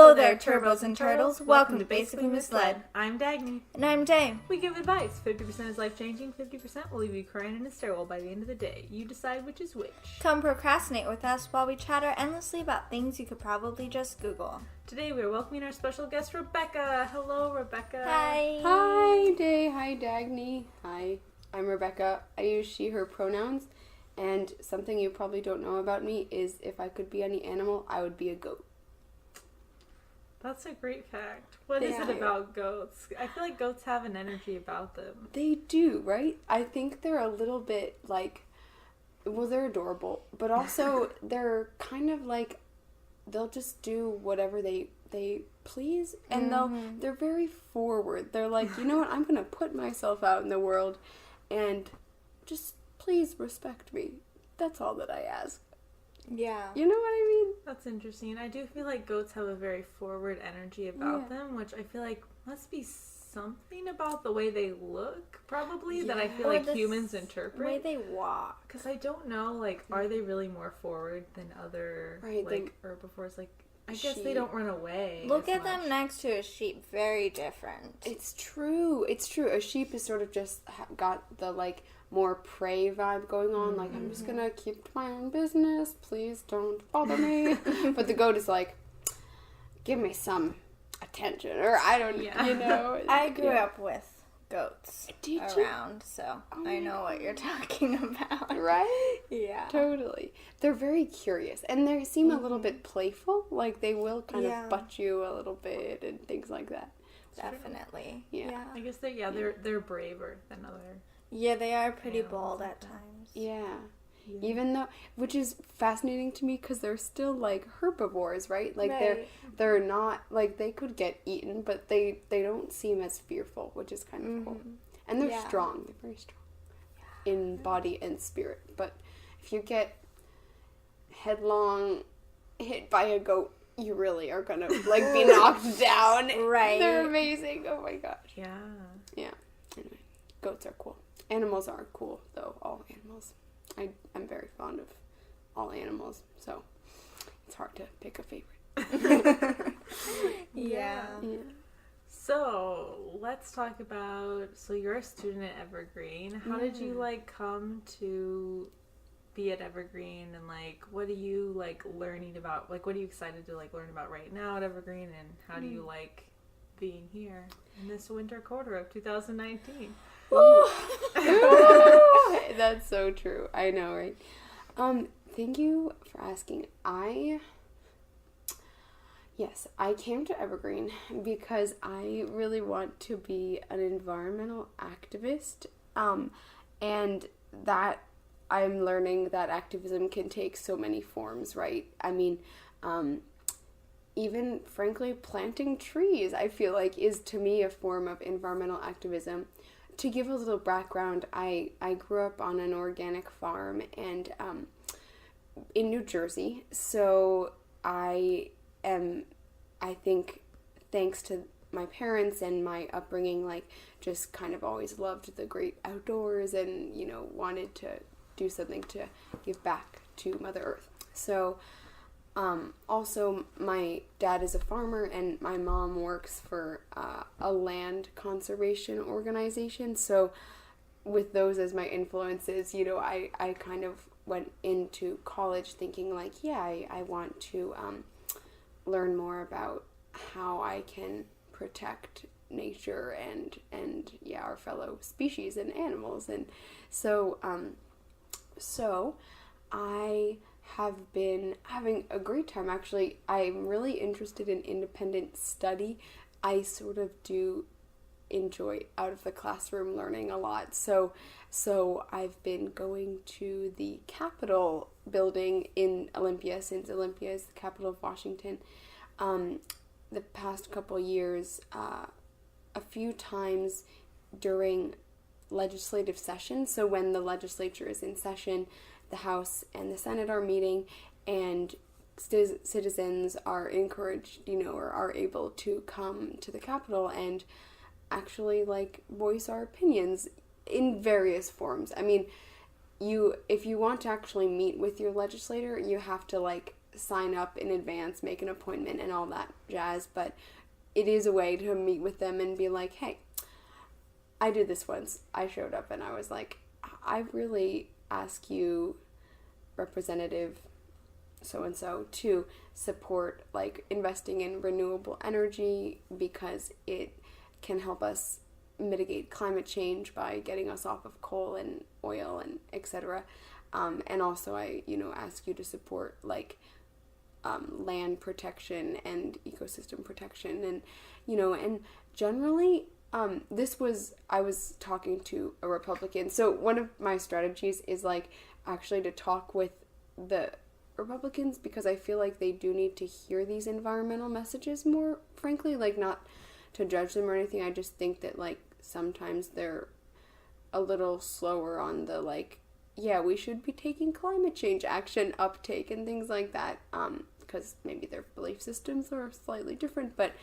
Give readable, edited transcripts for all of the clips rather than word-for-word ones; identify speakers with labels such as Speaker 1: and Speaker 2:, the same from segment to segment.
Speaker 1: Hello there, turbos and turtles. Welcome to Basically Misled.
Speaker 2: I'm Dagny.
Speaker 1: And I'm Dave.
Speaker 2: We give advice. 50% is life-changing, 50% will leave you crying in a stairwell by the end of the day. You decide which is which.
Speaker 1: Come procrastinate with us while we chatter endlessly about things you could probably just Google.
Speaker 2: Today we are welcoming our special guest, Rebecca. Hello, Rebecca.
Speaker 1: Hi.
Speaker 3: Hi, Day. Hi, Dagny. Hi, I'm Rebecca. I use she, her pronouns. And something you probably don't know about me is if I could be any animal, I would be a goat.
Speaker 2: That's a great fact. What is it about goats? I feel like goats have an energy about them.
Speaker 3: They do, right? I think they're a little bit like, well, they're adorable, but also they're kind of like, they'll just do whatever they please, and they're very forward. They're like, you know what, I'm gonna put myself out in the world, and just please respect me. That's all that I ask.
Speaker 1: Yeah.
Speaker 3: You know what I mean?
Speaker 2: That's interesting. I do feel like goats have a very forward energy about them, which I feel like must be something about the way they look, probably, that I feel like humans interpret.
Speaker 1: The way they walk.
Speaker 2: Because I don't know, like, are they really more forward than other, herbivores? Like, I guess they don't run away.
Speaker 1: Look at them next to a sheep. Very different.
Speaker 3: It's true. It's true. A sheep is sort of just got the, like, more prey vibe going on. Like, I'm just gonna keep my own business. Please don't bother me. But the goat is like, give me some attention. Or I don't, you know.
Speaker 1: I grew up with goats
Speaker 3: Did
Speaker 1: around,
Speaker 3: you?
Speaker 1: so I know what you're talking about.
Speaker 3: Right?
Speaker 1: Yeah.
Speaker 3: Totally. They're very curious. And they seem a little bit playful. Like, they will kind of butt you a little bit and things like that.
Speaker 1: Definitely.
Speaker 3: Yeah.
Speaker 2: I guess they're braver than other.
Speaker 1: Yeah, they are pretty bold at times.
Speaker 3: Yeah. Even though, which is fascinating to me because they're still like herbivores, right? Like they're not, like they could get eaten, but they don't seem as fearful, which is kind of cool. And they're strong. They're very strong in body and spirit. But if you get headlong hit by a goat, you really are gonna like be knocked down.
Speaker 1: Right.
Speaker 3: They're amazing. Oh my gosh.
Speaker 2: Yeah.
Speaker 3: Yeah. Anyway, goats are cool. Animals are cool, though. All animals. I'm very fond of all animals, so it's hard to pick a favorite.
Speaker 1: Yeah.
Speaker 2: So, let's talk about, so you're a student at Evergreen. How did you, like, come to be at Evergreen, and, like, what are you, like, learning about? Like, what are you excited to, like, learn about right now at Evergreen, and how do you like being here in this winter quarter of 2019?
Speaker 3: That's so true. I know, right? Thank you for asking. I came to Evergreen because I really want to be an environmental activist, and that I'm learning that activism can take so many forms, right? I mean, even frankly, planting trees, I feel like, is to me a form of environmental activism. To give a little background, I grew up on an organic farm and in New Jersey. So I think, thanks to my parents and my upbringing, like, just kind of always loved the great outdoors and, you know, wanted to do something to give back to Mother Earth. So also, my dad is a farmer, and my mom works for a land conservation organization. So, with those as my influences, you know, I kind of went into college thinking, like, I want to learn more about how I can protect nature and our fellow species and animals. And so I have been having a great time. Actually, I'm really interested in independent study. I sort of do enjoy out of the classroom learning a lot. So I've been going to the Capitol building in Olympia, since Olympia is the capital of Washington, the past couple years, a few times during legislative session. So when the legislature is in session, the House and the Senate are meeting, and citizens are encouraged, you know, or are able to come to the Capitol and actually, like, voice our opinions in various forms. I mean, if you want to actually meet with your legislator, you have to, like, sign up in advance, make an appointment, and all that jazz, but it is a way to meet with them and be like, hey, I did this once. I showed up and I was like, I really ask you, Representative so-and-so, to support like investing in renewable energy because it can help us mitigate climate change by getting us off of coal and oil and etc. And also I, ask you to support like land protection and ecosystem protection, and and generally I was talking to a Republican. So one of my strategies is like actually to talk with the Republicans, because I feel like they do need to hear these environmental messages more, frankly, like not to judge them or anything. I just think that like sometimes they're a little slower on the like, yeah, we should be taking climate change action uptake and things like that, because maybe their belief systems are slightly different. But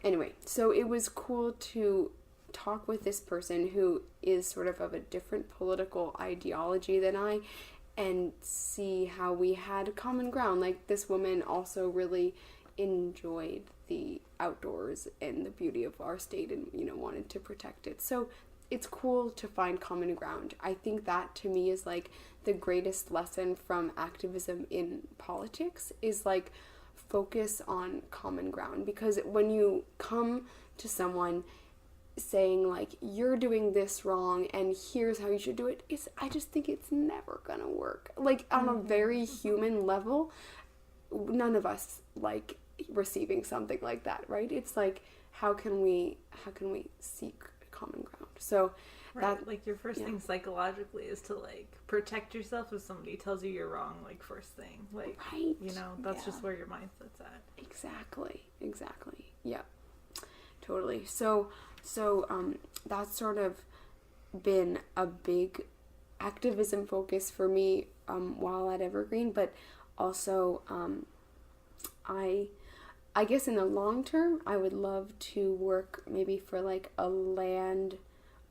Speaker 3: anyway, so it was cool to talk with this person who is sort of a different political ideology than I, and see how we had common ground. Like, this woman also really enjoyed the outdoors and the beauty of our state and, wanted to protect it. So it's cool to find common ground. I think that to me is like the greatest lesson from activism in politics, is like focus on common ground. Because when you come to someone saying like, you're doing this wrong and here's how you should do it, I just think it's never gonna work. Like, on a very human level, none of us like receiving something like that, right? It's like, how can we seek common ground? So
Speaker 2: right, like your first thing psychologically is to like protect yourself if somebody tells you you're wrong, like first thing, like,
Speaker 3: right,
Speaker 2: that's just where your mindset's at.
Speaker 3: Exactly, yeah, totally. So that's sort of been a big activism focus for me while at Evergreen, but also I guess in the long term I would love to work maybe for like a land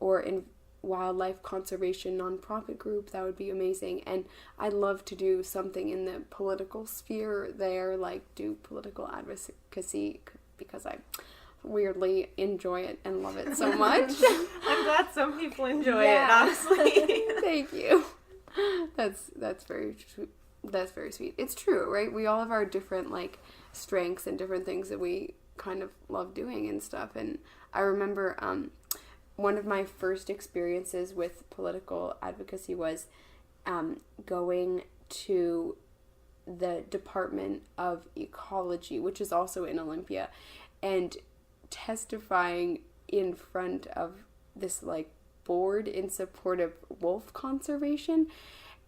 Speaker 3: or in wildlife conservation nonprofit group. That would be amazing. And I'd love to do something in the political sphere there, like do political advocacy, because I weirdly enjoy it and love it so much.
Speaker 2: I'm glad some people enjoy it, honestly.
Speaker 3: Thank you. That's very sweet. It's true, right? We all have our different like strengths and different things that we kind of love doing and stuff. And I remember one of my first experiences with political advocacy was going to the Department of Ecology, which is also in Olympia, and testifying in front of this like board in support of wolf conservation.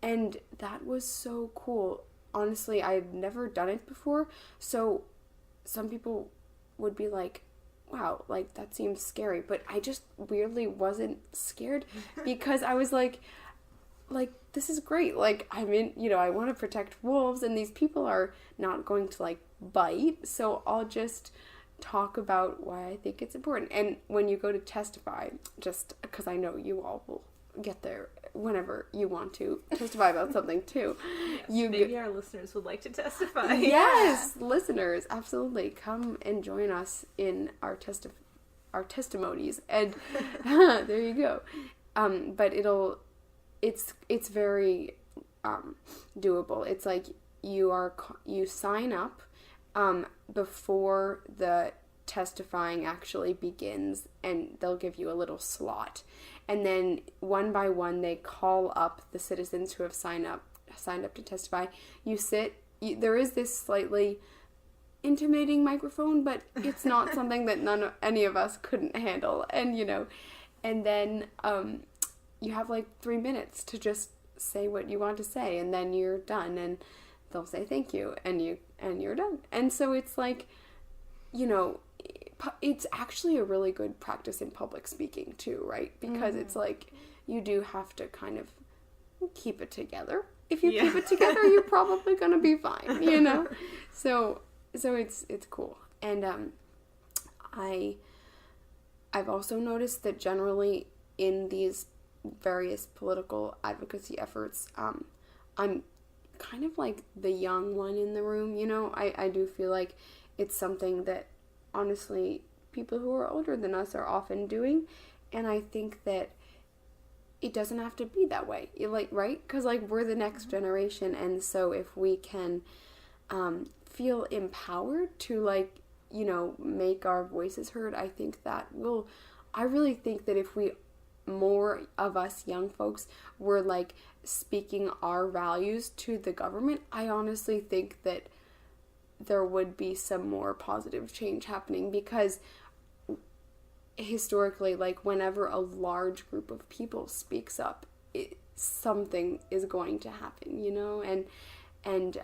Speaker 3: And that was so cool. Honestly, I've never done it before, so some people would be like, wow, like that seems scary, but I just weirdly wasn't scared, because I was like this is great. Like, I'm in, I want to protect wolves, and these people are not going to like bite, so I'll just talk about why I think it's important. And when you go to testify, just because I know you all will get there whenever you want to testify about something too.
Speaker 2: Yes, maybe our listeners would like to testify.
Speaker 3: Yes, listeners, absolutely, come and join us in our testimonies, and there you go. But it's very doable. It's like you sign up before the testifying actually begins, and they'll give you a little slot, and then one by one they call up the citizens who have signed up to testify. You sit. There is this slightly intimidating microphone, but it's not something that any of us couldn't handle, and and then you have like 3 minutes to just say what you want to say, and then you're done, and they'll say thank you, and you're done. And so it's like, it's actually a really good practice in public speaking too, right? Because it's like, you do have to kind of keep it together. If you keep it together, you're probably gonna be fine, So it's cool. And I've also noticed that generally in these various political advocacy efforts, I'm kind of like the young one in the room, you know? I do feel like it's something that, honestly, people who are older than us are often doing, and I think that it doesn't have to be that way, right? Because, like, we're the next generation, and so if we can feel empowered to, like, you know, make our voices heard, I think that I really think that if more of us young folks were, like, speaking our values to the government, I honestly think that there would be some more positive change happening, because historically, like, whenever a large group of people speaks up, something is going to happen, you know? And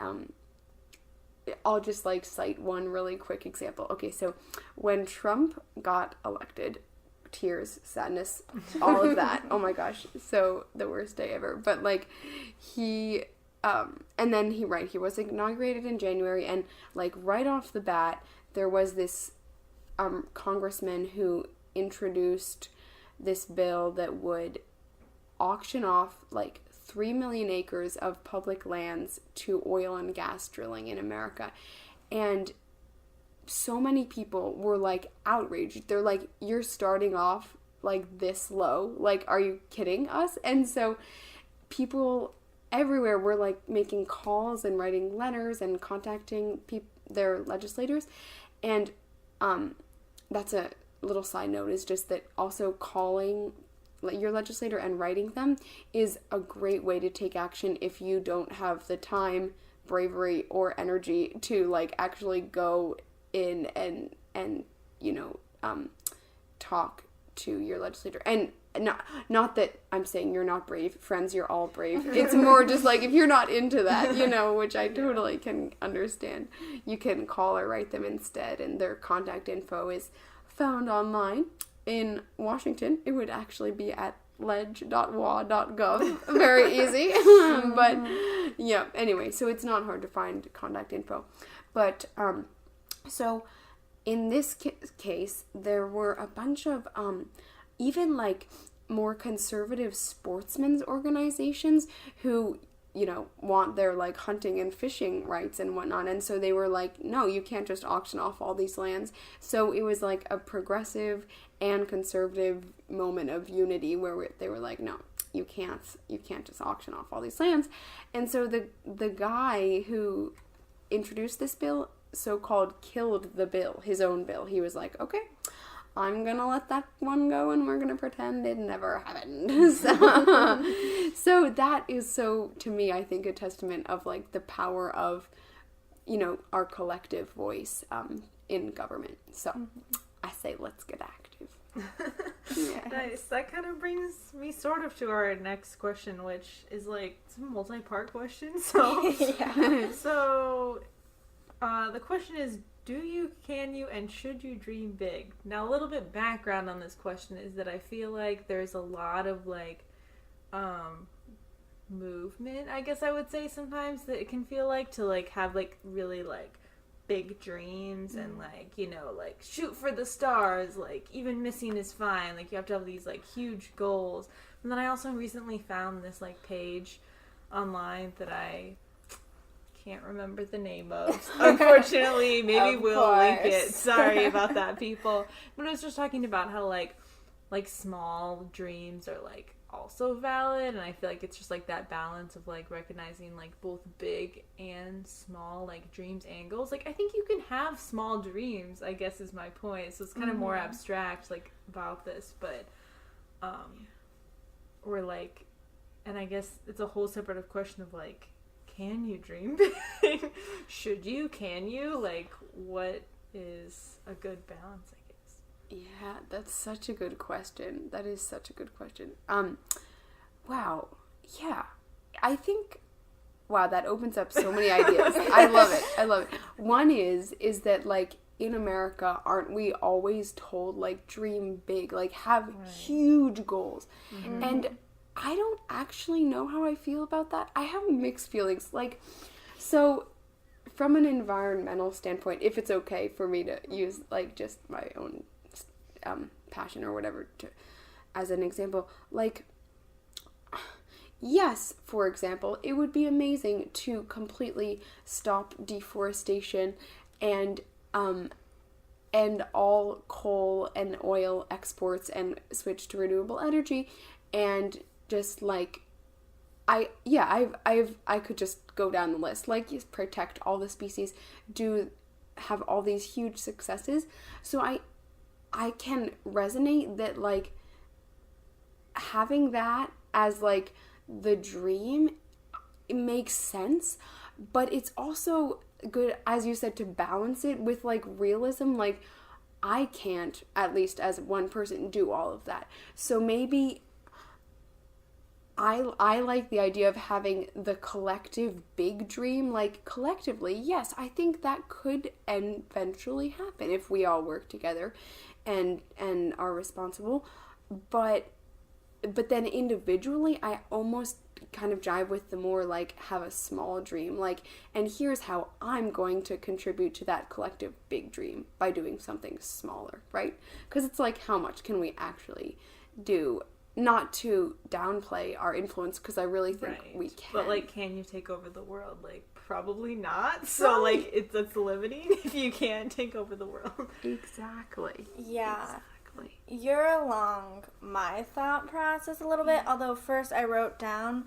Speaker 3: I'll just, like, cite one really quick example. Okay, so when Trump got elected, tears, sadness, all of that. Oh my gosh, so the worst day ever. But, like, he was inaugurated in January, and, like, right off the bat, there was this congressman who introduced this bill that would auction off, like, 3 million acres of public lands to oil and gas drilling in America. And so many people were, like, outraged. They're like, you're starting off, like, this low? Like, are you kidding us? And so people everywhere were, like, making calls and writing letters and contacting their legislators. And that's a little side note, is just that also calling your legislator and writing them is a great way to take action if you don't have the time, bravery, or energy to, like, actually go in and you know, talk to your legislator. And not that I'm saying you're not brave, friends, you're all brave. It's more just like, if you're not into that, you know, which I totally can understand, you can call or write them instead, and their contact info is found online. In Washington, it would actually be at ledge.wa.gov. Very easy. But yeah, anyway, so it's not hard to find contact info. But so in this case, there were a bunch of even, like, more conservative sportsmen's organizations who, you know, want their, like, hunting and fishing rights and whatnot. And so they were like, no, you can't just auction off all these lands. So it was, like, a progressive and conservative moment of unity where they were like, no, you can't just auction off all these lands. And so the guy who introduced this bill, so-called, killed the bill, his own bill. He was like, okay, I'm gonna let that one go, and we're gonna pretend it never happened. So that is, so, to me, I think, a testament of, like, the power of, you know, our collective voice in government. So I say, let's get active.
Speaker 2: Yes. Nice. That kind of brings me sort of to our next question, which is, like, it's a multi-part question. So, So the question is, do you, can you, and should you dream big? Now, a little bit background on this question is that I feel like there's a lot of, like, movement, I guess I would say, sometimes, that it can feel like, to, like, have, like, really, like, big dreams and, like, you know, like, shoot for the stars, like, even missing is fine, like, you have to have these, like, huge goals. And then I also recently found this, like, page online that I can't remember the name of, unfortunately. Maybe we'll link it. Sorry about that, people. But it was just talking about how, like small dreams are, like, also valid, and I feel like it's just, like, that balance of, like, recognizing, like, both big and small, like, dreams and goals. Like, I think you can have small dreams, I guess, is my point. So it's kind of more abstract, like, about this, but or, like, and I guess it's a whole separate question of, like, can you dream big? Should you? Can you? Like, what is a good balance, I guess?
Speaker 3: Yeah, that's such a good question. That is such a good question. Wow. Yeah. I think, wow, that opens up so many ideas. I love it. One is that, like, in America, aren't we always told, like, dream big, like, have huge goals? Mm-hmm. And I don't actually know how I feel about that. I have mixed feelings. Like, so from an environmental standpoint, if it's okay for me to use, like, just my own passion or whatever as an example, like, yes, for example, it would be amazing to completely stop deforestation and all coal and oil exports and switch to renewable energy, and just like I could just go down the list, like protect all the species, do have all these huge successes. So I can resonate that, like, having that as like the dream, it makes sense, but it's also good, as you said, to balance it with like realism. Like, I can't, at least as one person, do all of that. So maybe I like the idea of having the collective big dream. Like, collectively, yes, I think that could eventually happen if we all work together and are responsible. But then individually, I almost kind of jive with the more like have a small dream, like, and here's how I'm going to contribute to that collective big dream by doing something smaller, right? Because it's like, how much can we actually do? Not to downplay our influence, because I really think we can.
Speaker 2: But like, can you take over the world? Like, probably not. So like, that's limiting if you can't take over the world.
Speaker 3: Exactly.
Speaker 1: Yeah. You're along my thought process a little bit, although first I wrote down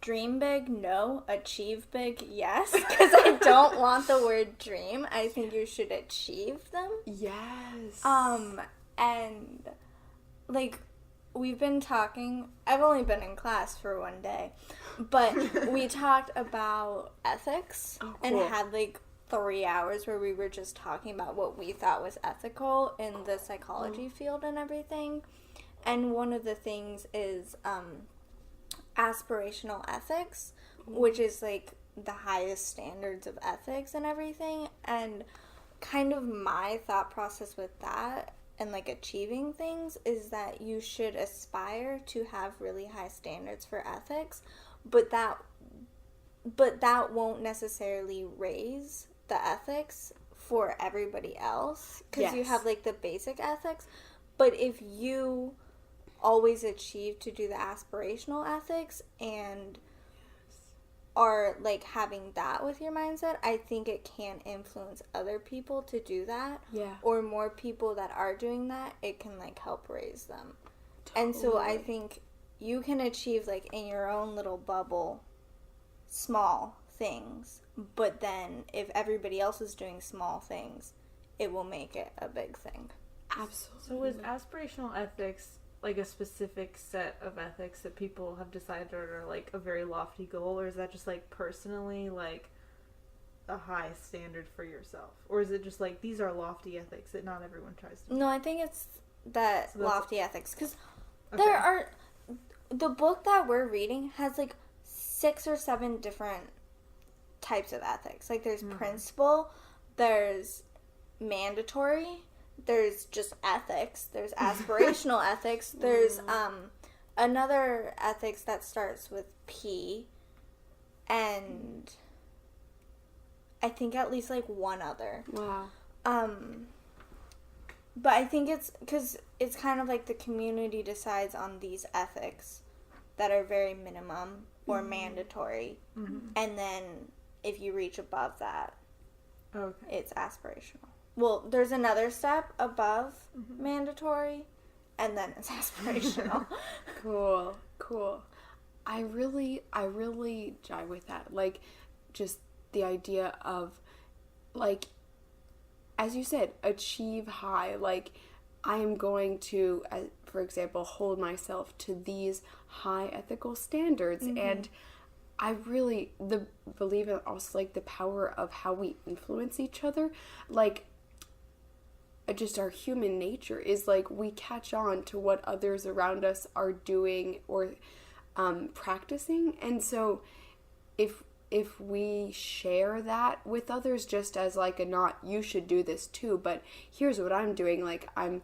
Speaker 1: dream big, no, achieve big, yes, because I don't want the word dream. I think you should achieve them.
Speaker 3: Yes.
Speaker 1: And like, we've been talking, I've only been in class for one day, but we talked about ethics and had like 3 hours where we were just talking about what we thought was ethical in the psychology field and everything. And one of the things is aspirational ethics, which is like the highest standards of ethics and everything. And kind of my thought process with that and like achieving things is that you should aspire to have really high standards for ethics, but that won't necessarily raise the ethics for everybody else, because you have like the basic ethics. But if you always achieve to do the aspirational ethics and are like having that with your mindset, I think it can influence other people to do that.
Speaker 3: Yeah.
Speaker 1: Or more people that are doing that, it can like help raise them. Totally. And so I think you can achieve like in your own little bubble small things, but then if everybody else is doing small things, it will make it a big thing.
Speaker 3: Absolutely.
Speaker 2: So is aspirational ethics like a specific set of ethics that people have decided are like a very lofty goal, or is that just like personally like a high standard for yourself, or is it just like these are lofty ethics that not everyone tries to do?
Speaker 1: No, I think it's that lofty ethics, because there are, the book that we're reading has like 6 or 7 different types of ethics. Like, there's principle, there's mandatory, there's just ethics, there's aspirational ethics, there's another ethics that starts with P, and I think at least like one other.
Speaker 3: Wow.
Speaker 1: But I think it's because it's kind of like the community decides on these ethics that are very minimum or mandatory, and then if you reach above that, it's aspirational. Well, there's another step above mandatory, and then it's aspirational.
Speaker 3: Cool. I really jive with that. Like, just the idea of, like, as you said, achieve high. Like, I am going to, for example, hold myself to these high ethical standards, and I really believe in also like the power of how we influence each other. Like, just our human nature is like we catch on to what others around us are doing or practicing, and so if we share that with others, just as like a not you should do this too, but here's what I'm doing, like I'm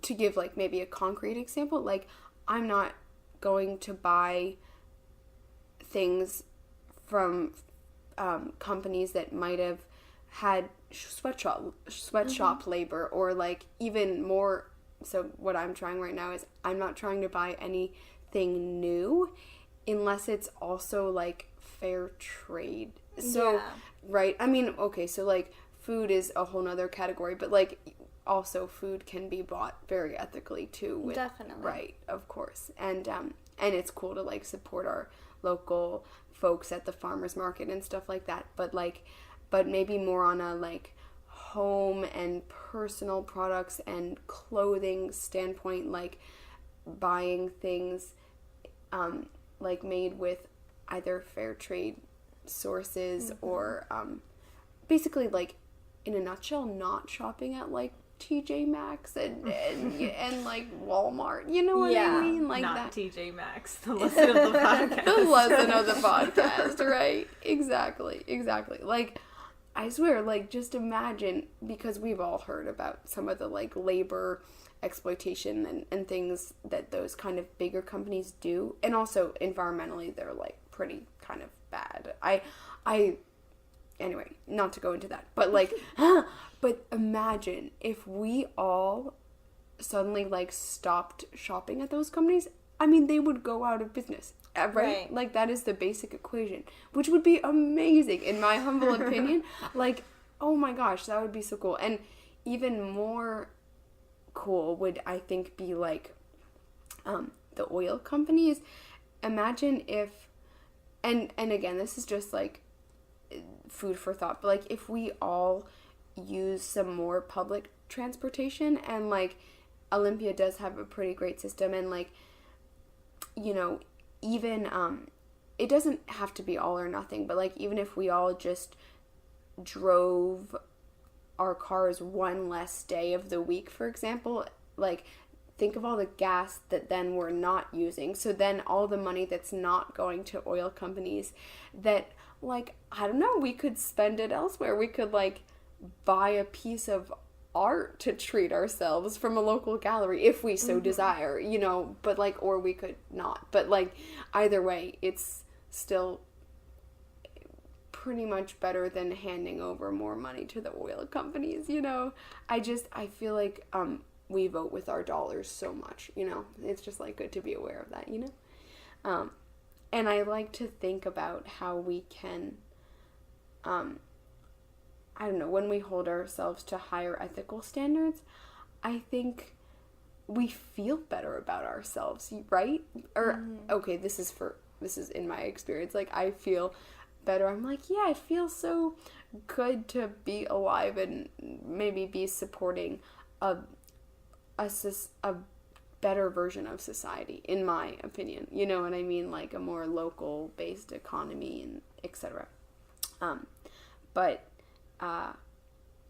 Speaker 3: to give like maybe a concrete example, like I'm not going to buy things from companies that might have had sweatshop labor, or like even more so what I'm trying right now is I'm not trying to buy anything new unless it's also like fair trade. So, right? I mean, okay, so like food is a whole nother category, but like also food can be bought very ethically too.
Speaker 1: Definitely.
Speaker 3: Right, of course. And it's cool to like support our local folks at the farmers market and stuff like that. But maybe more on a like home and personal products and clothing standpoint, like buying things like made with either fair trade sources or basically like in a nutshell not shopping at like TJ Maxx and like Walmart, you know what I mean? Like
Speaker 2: not
Speaker 3: that.
Speaker 2: TJ Maxx, the lesson of the podcast.
Speaker 3: The lesson of the podcast, right? Exactly. Like, I swear, like, just imagine, because we've all heard about some of the, like, labor exploitation and things that those kind of bigger companies do. And also, environmentally, they're, like, pretty kind of bad. Anyway, not to go into that. But, like, but imagine if we all suddenly, like, stopped shopping at those companies. I mean, they would go out of business. Right? Like, that is the basic equation, which would be amazing, in my humble opinion. Like, oh my gosh, that would be so cool. And even more cool would, I think, be, like, the oil companies. Imagine if, and again, this is just, like, food for thought, but, like, if we all use some more public transportation, and, like, Olympia does have a pretty great system, and, like, you know, even, it doesn't have to be all or nothing, but, like, even if we all just drove our cars one less day of the week, for example, like, think of all the gas that then we're not using. So then all the money that's not going to oil companies that, like, I don't know, we could spend it elsewhere. We could, like, buy a piece of art to treat ourselves from a local gallery if we so desire, you know, but, like, or we could not. But, like, either way, it's still pretty much better than handing over more money to the oil companies, you know. I feel like we vote with our dollars so much, you know. It's just, like, good to be aware of that, you know. And I like to think about how we can I don't know, when we hold ourselves to higher ethical standards, I think we feel better about ourselves, right? Or, okay, this is in my experience, like, I feel better. I'm like, yeah, it feels so good to be alive and maybe be supporting a better version of society, in my opinion. You know what I mean? Like, a more local-based economy and etc. But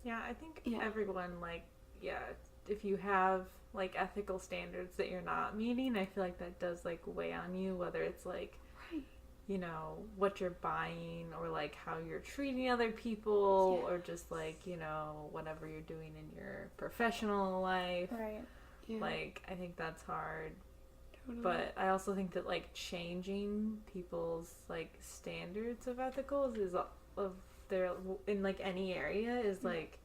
Speaker 2: yeah, I think everyone, like, if you have, like, ethical standards that you're not meeting, I feel like that does, like, weigh on you, whether it's, like, you know, what you're buying, or, like, how you're treating other people, or just, like, you know, whatever you're doing in your professional life.
Speaker 1: Right.
Speaker 3: Yeah.
Speaker 2: Like, I think that's hard.
Speaker 3: Totally.
Speaker 2: But I also think that, like, changing people's, like, standards of ethicals in, like, any area is, like,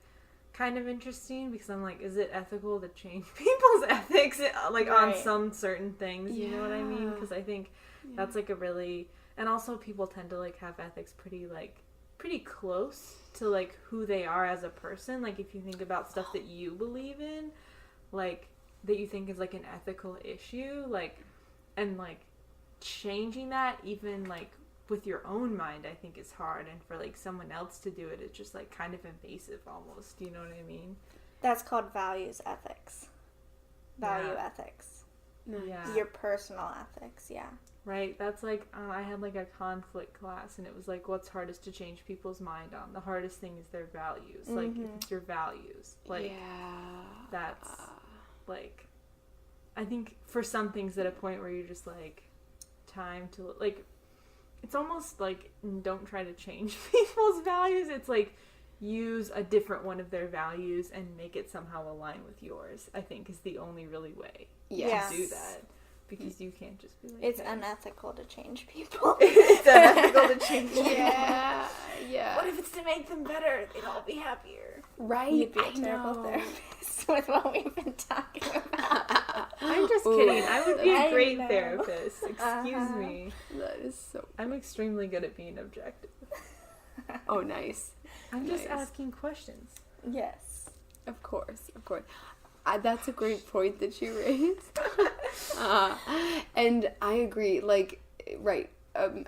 Speaker 2: kind of interesting, because I'm like, is it ethical to change people's ethics, like, on some certain things, you know what I mean? Because I think that's, like, a really, and also people tend to, like, have ethics pretty close to, like, who they are as a person. Like, if you think about stuff that you believe in, like, that you think is, like, an ethical issue, like, and, like, changing that, even, like, with your own mind, I think is hard, and for, like, someone else to do it, it's just, like, kind of invasive almost, you know what I mean?
Speaker 1: That's called values ethics. Value ethics.
Speaker 2: Yeah.
Speaker 1: Your personal ethics,
Speaker 2: Right, that's, like, I had, like, a conflict class, and it was, like, what's hardest to change people's mind on? The hardest thing is their values. Like, if it's your values, like, that's, like, I think for some things at a point where you're just, like, time to, like, it's almost like, don't try to change people's values. It's like, use a different one of their values and make it somehow align with yours, I think, is the only really way to do that. Because you can't just be like,
Speaker 1: it's unethical to change people.
Speaker 2: It's unethical to change people.
Speaker 3: Yeah.
Speaker 1: What if it's to make them better? They'd all be happier.
Speaker 3: Right.
Speaker 1: You'd be a terrible therapist with what we've been talking about.
Speaker 2: I'm just
Speaker 3: Ooh,
Speaker 2: kidding. I would be a
Speaker 1: I
Speaker 2: great
Speaker 1: know.
Speaker 2: therapist. Excuse me.
Speaker 3: That is so.
Speaker 2: I'm extremely good at being objective.
Speaker 3: Oh, nice.
Speaker 2: I'm just
Speaker 3: Nice.
Speaker 2: asking questions.
Speaker 1: Yes.
Speaker 3: Of course. That's a great point that you raised. And I agree. Like, right.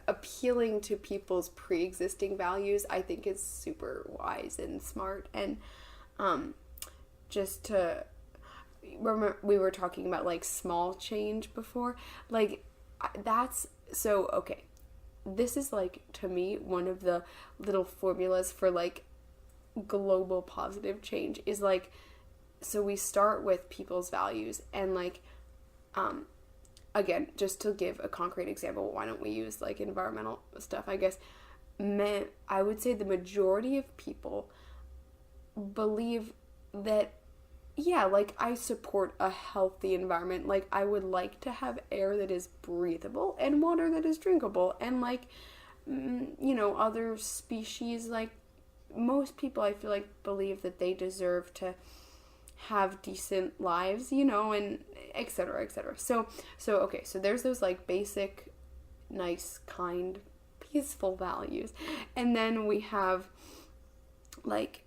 Speaker 3: Appealing to people's pre-existing values, I think, is super wise and smart. And just to remember, we were talking about like small change before. Like, that's so okay. This is like, to me, one of the little formulas for like global positive change is like, so we start with people's values and like, again, just to give a concrete example, why don't we use like environmental stuff? I guess I would say the majority of people believe that, yeah, like I support a healthy environment. Like I would like to have air that is breathable and water that is drinkable and like, other species, like most people I feel like believe that they deserve to have decent lives, and et cetera, et cetera. So okay, so there's those like basic, nice, kind, peaceful values. And then we have like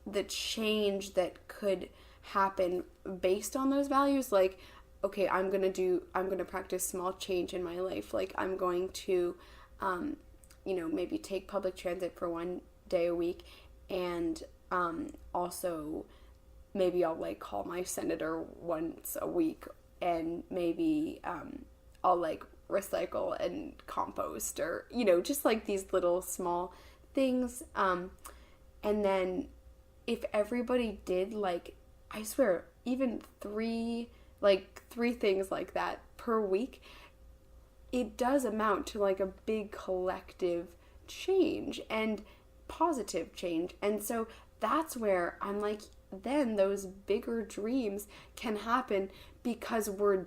Speaker 3: the change that could happen based on those values. Like, okay, I'm going to practice small change in my life. Like I'm going to, maybe take public transit for one day a week, and also maybe I'll like call my senator once a week, and maybe I'll like recycle and compost, or just like these little small things. And then if everybody did, like, I swear, even three things like that per week, it does amount to like a big collective change and positive change. And so that's where I'm like, then those bigger dreams can happen, because we're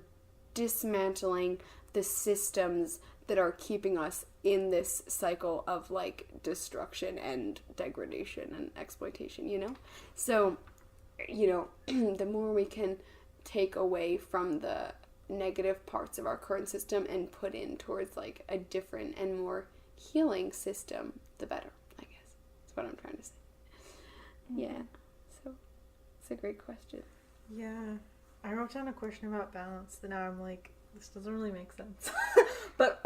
Speaker 3: dismantling the systems that are keeping us in this cycle of like destruction and degradation and exploitation, So, the more we can take away from the negative parts of our current system and put in towards like a different and more healing system, the better, I guess. That's what I'm trying to say. Yeah. So it's a great question.
Speaker 2: Yeah. I wrote down a question about balance, and now I'm like, this doesn't really make sense. But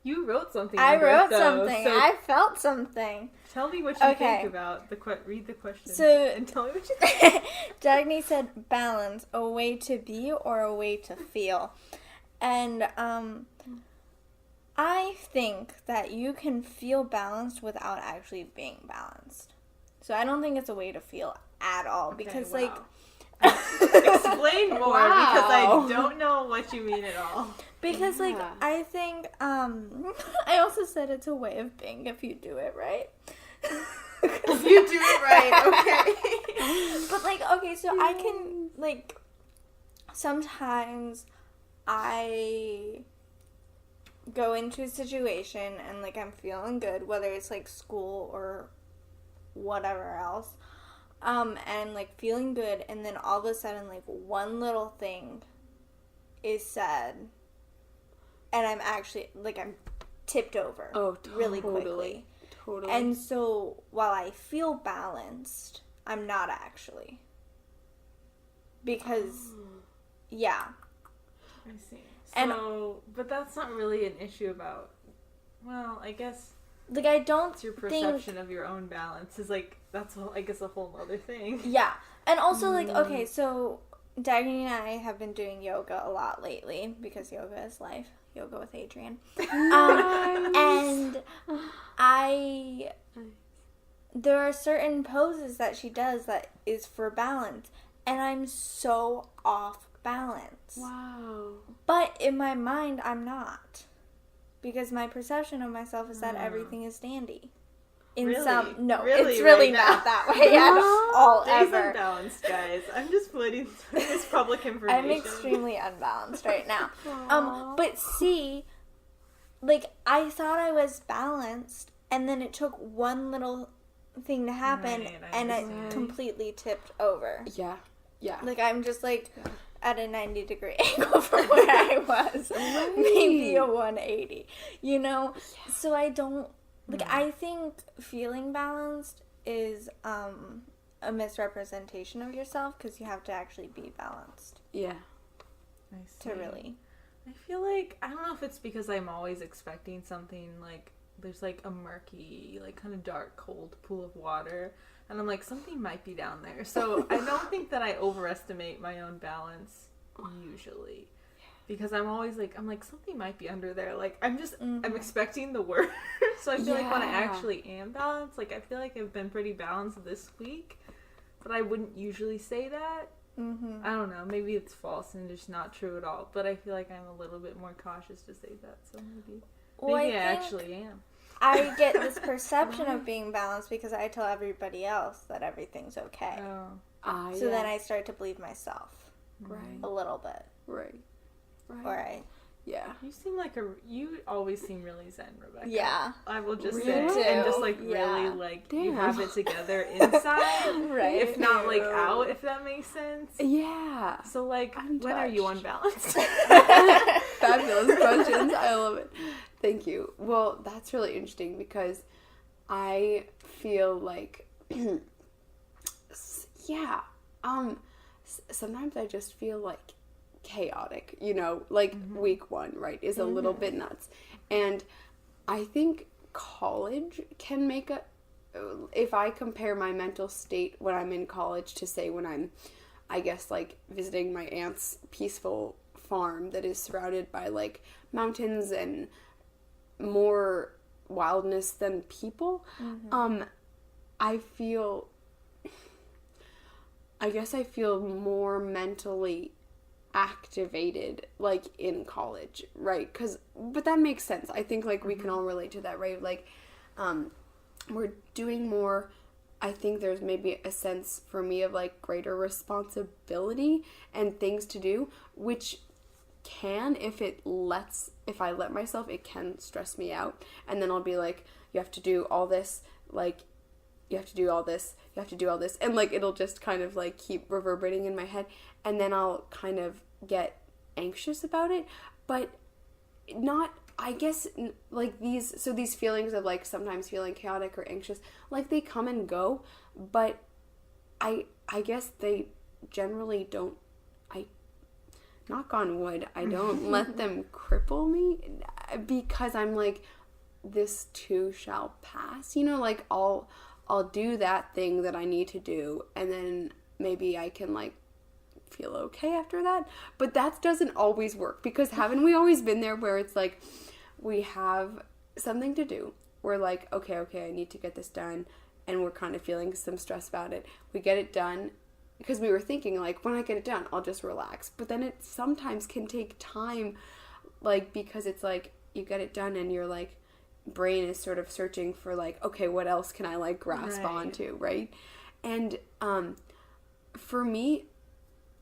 Speaker 2: you wrote something.
Speaker 1: I wrote
Speaker 2: though,
Speaker 1: something.
Speaker 2: so
Speaker 1: I felt something.
Speaker 2: Tell me what you think about read the question. And tell me what you think.
Speaker 1: Dagny said balance, a way to be or a way to feel. And I think that you can feel balanced without actually being balanced. So I don't think it's a way to feel at all, because like
Speaker 2: explain more, because I
Speaker 3: Wow.
Speaker 2: don't know what you mean at all.
Speaker 1: Because like I think I also said it's a way of being if you do it right.
Speaker 2: If you do it right, okay.
Speaker 1: But like, okay, so I can like sometimes I go into a situation and like I'm feeling good, whether it's like school or whatever else, and like feeling good, and then all of a sudden like one little thing is said, and I'm actually like I'm tipped over really quickly.
Speaker 3: Totally.
Speaker 1: And so while I feel balanced, I'm not actually. Because, yeah.
Speaker 2: I see.
Speaker 1: And-
Speaker 2: But that's not really an issue about, well, I guess
Speaker 1: Like, I don't
Speaker 2: it's your perception of your own balance is like, that's, I guess, a whole other thing.
Speaker 1: Yeah. And also, like, okay, so Dagny and I have been doing yoga a lot lately, because yoga is life. Yoga with Adrian. And there are certain poses that she does that is for balance, and I'm so off balance.
Speaker 3: Wow.
Speaker 1: But in my mind, I'm not, because my perception of myself is that everything is dandy.
Speaker 2: Really?
Speaker 1: It's really
Speaker 2: right
Speaker 1: not
Speaker 2: now?
Speaker 1: that way at all,
Speaker 2: Dave's
Speaker 1: ever.
Speaker 2: unbalanced, guys. I'm just putting this public information.
Speaker 1: I'm extremely unbalanced right now. But see, like, I thought I was balanced, and then it took one little thing to happen,
Speaker 2: Right, I
Speaker 1: and it
Speaker 2: understand.
Speaker 1: completely tipped over.
Speaker 3: Yeah.
Speaker 1: Like, I'm just like, at a 90-degree angle from where I was.
Speaker 3: Right.
Speaker 1: Maybe a 180, you know? Yeah. So I don't, like, I think feeling balanced is a misrepresentation of yourself because you have to actually be balanced.
Speaker 3: Yeah.
Speaker 2: I see.
Speaker 1: To really.
Speaker 2: I feel like, I don't know if it's because I'm always expecting something, like, there's, like, a murky, like, kind of dark, cold pool of water, and I'm like, something might be down there. So I don't think that I overestimate my own balance, usually. Because I'm always like, something might be under there. Like, I'm just, I'm expecting the worst. So I feel like when I actually am balanced, like, I feel like I've been pretty balanced this week, but I wouldn't usually say that. I don't know, maybe it's false and just not true at all, but I feel like I'm a little bit more cautious to say that, so maybe I actually am.
Speaker 1: I get this perception of being balanced because I tell everybody else that everything's okay. So then I start to believe myself.
Speaker 3: Right.
Speaker 1: A little bit.
Speaker 3: Right.
Speaker 1: Right.
Speaker 3: Yeah.
Speaker 2: You seem like you always seem really zen, Rebecca.
Speaker 1: Yeah.
Speaker 2: I will just
Speaker 3: Really?
Speaker 2: say, and just like really like you have it together inside,
Speaker 1: right?
Speaker 2: If not like out, if that makes sense.
Speaker 3: Yeah.
Speaker 2: So like, when are you unbalanced?
Speaker 3: Fabulous questions. I love it. Thank you. Well, that's really interesting because I feel like, sometimes I just feel like chaotic, you know, like week 1, right, is a little bit nuts. And I think college can make if I compare my mental state when I'm in college to say when I'm, I guess, like visiting my aunt's peaceful farm that is surrounded by like mountains and more wildness than people, I guess I feel more mentally activated like in college, right? But that makes sense. I think like we can all relate to that, right? Like we're doing more. I think there's maybe a sense for me of like greater responsibility and things to do, which can, if I let myself, it can stress me out. And then I'll be like, you have to do all this, like you have to do all this, you have to do all this, and like it'll just kind of like keep reverberating in my head, and then I'll kind of get anxious about it, but not, I guess, like these feelings of like sometimes feeling chaotic or anxious, like they come and go, but I guess they generally don't, knock on wood, I don't let them cripple me, because I'm like, this too shall pass, you know, like I'll do that thing that I need to do, and then maybe I can like feel okay after that. But that doesn't always work, because haven't we always been there where it's like we have something to do, we're like, okay, I need to get this done, and we're kind of feeling some stress about it, we get it done because we were thinking like, when I get it done I'll just relax, but then it sometimes can take time, like because it's like you get it done and you're like, brain is sort of searching for like, okay, what else can I like grasp onto, right? And for me,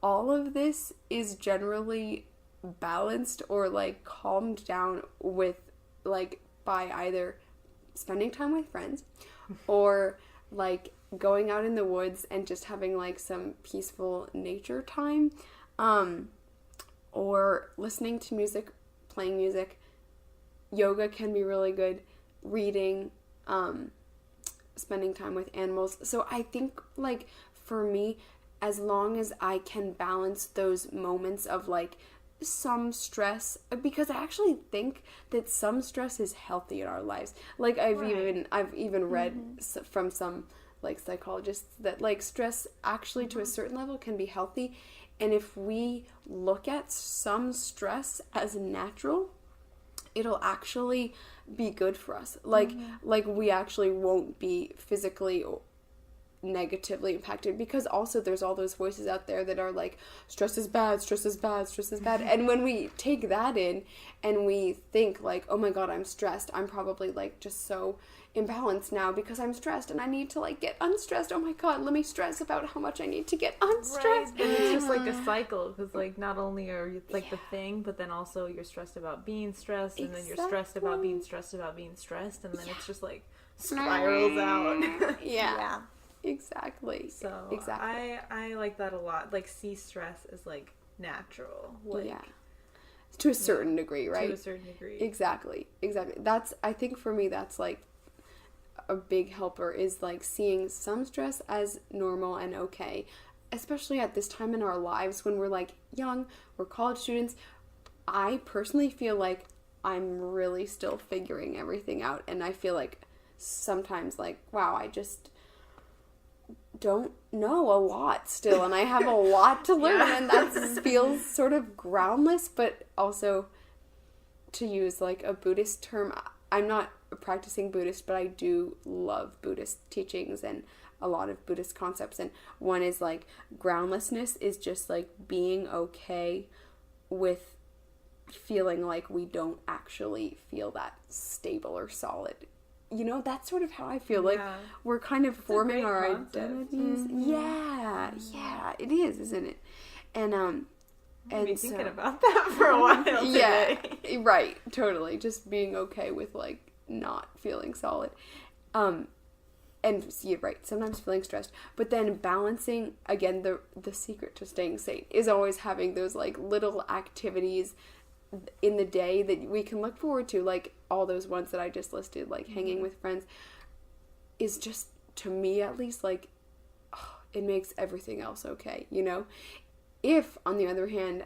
Speaker 3: all of this is generally balanced or like calmed down with like by either spending time with friends or like going out in the woods and just having like some peaceful nature time, or listening to music, playing music. Yoga can be really good, reading, spending time with animals. So I think, like, for me, as long as I can balance those moments of, like, some stress, because I actually think that some stress is healthy in our lives. Like, I've even read from some, like, psychologists that, like, stress actually to a certain level can be healthy. And if we look at some stress as natural, it'll actually be good for us. Like we actually won't be physically negatively impacted, because also there's all those voices out there that are like, stress is bad, stress is bad, stress is bad. And when we take that in and we think like, oh my god, I'm stressed, I'm probably like just so imbalanced now because I'm stressed and I need to like get unstressed. Oh my god, let me stress about how much I need to get unstressed.
Speaker 2: Right. And it's just like a cycle, because like not only are you like the thing, but then also you're stressed about being stressed, and then you're stressed about being stressed about being stressed, and then it's just like spirals out.
Speaker 3: Exactly.
Speaker 2: So
Speaker 3: exactly.
Speaker 2: I like that a lot. Like, see stress as like natural. Like,
Speaker 3: yeah. To a certain degree, right?
Speaker 2: To a certain degree.
Speaker 3: Exactly. That's, I think for me, that's like a big helper, is like seeing some stress as normal and okay, especially at this time in our lives when we're like young, we're college students. I personally feel like I'm really still figuring everything out, and I feel like sometimes like, wow, I just don't know a lot still, and I have a lot to learn, and that feels sort of groundless. But also, to use like a Buddhist term, I'm not a practicing Buddhist, but I do love Buddhist teachings and a lot of Buddhist concepts, and one is like groundlessness is just like being okay with feeling like we don't actually feel that stable or solid. You know, that's sort of how I feel. Like, we're kind of forming our identities. Mm-hmm. Yeah, it is, isn't it? And
Speaker 2: and be thinking about that for a while today.
Speaker 3: Yeah, right, totally. Just being okay with like not feeling solid. And yeah, right, sometimes feeling stressed, but then balancing, again, the secret to staying sane is always having those like little activities in the day that we can look forward to, like all those ones that I just listed, like hanging with friends, is just, to me at least, like, oh, it makes everything else okay, you know? If, on the other hand,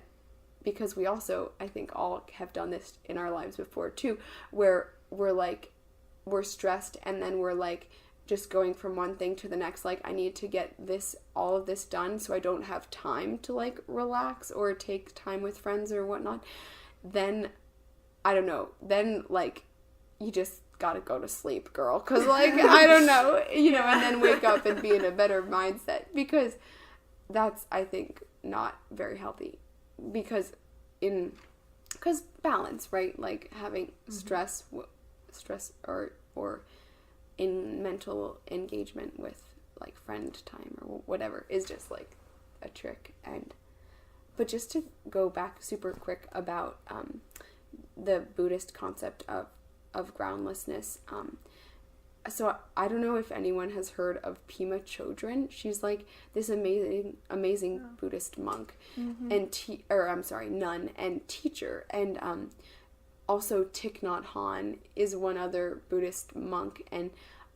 Speaker 3: because we also, I think, all have done this in our lives before too, where we're stressed and then we're like just going from one thing to the next, like I need to get all of this done so I don't have time to like relax or take time with friends or whatnot, then I don't know, then like you just gotta go to sleep, girl, because like I don't know, you know, and then wake up and be in a better mindset, because that's, I think, not very healthy, because balance, right? Like having stress or in mental engagement with like friend time or whatever is just like a trick. But just to go back super quick about the Buddhist concept of groundlessness, so I don't know if anyone has heard of Pema Chodron. She's like this amazing Buddhist monk and nun and teacher, and also Thich Nhat Hanh is one other Buddhist monk, and